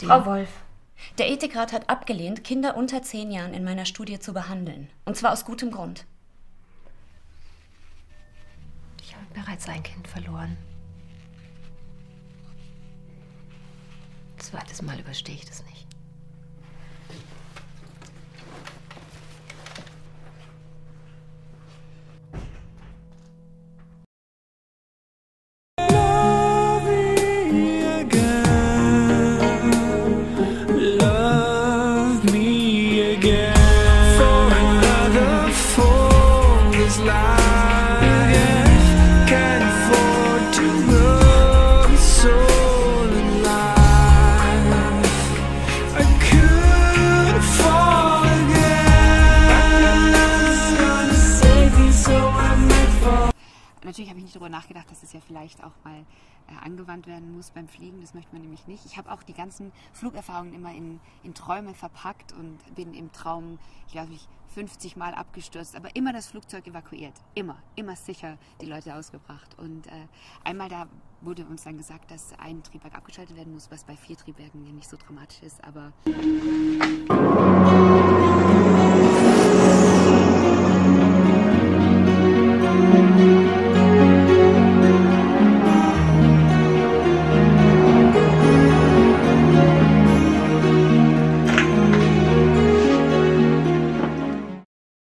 verstehen. Frau Wolf. Der Ethikrat hat abgelehnt, Kinder unter 10 Jahren in meiner Studie zu behandeln. Und zwar aus gutem Grund. Ich habe bereits ein Kind verloren. Zweites Mal überstehe ich das nicht. Natürlich habe ich nicht darüber nachgedacht, dass es ja vielleicht auch mal angewandt werden muss beim Fliegen. Das möchte man nämlich nicht. Ich habe auch die ganzen Flugerfahrungen immer in Träume verpackt und bin im Traum, ich glaube, 50 Mal abgestürzt, aber immer das Flugzeug evakuiert. Immer sicher die Leute ausgebracht. Und einmal da wurde uns dann gesagt, dass ein Triebwerk abgeschaltet werden muss, was bei 4 Triebwerken ja nicht so dramatisch ist, aber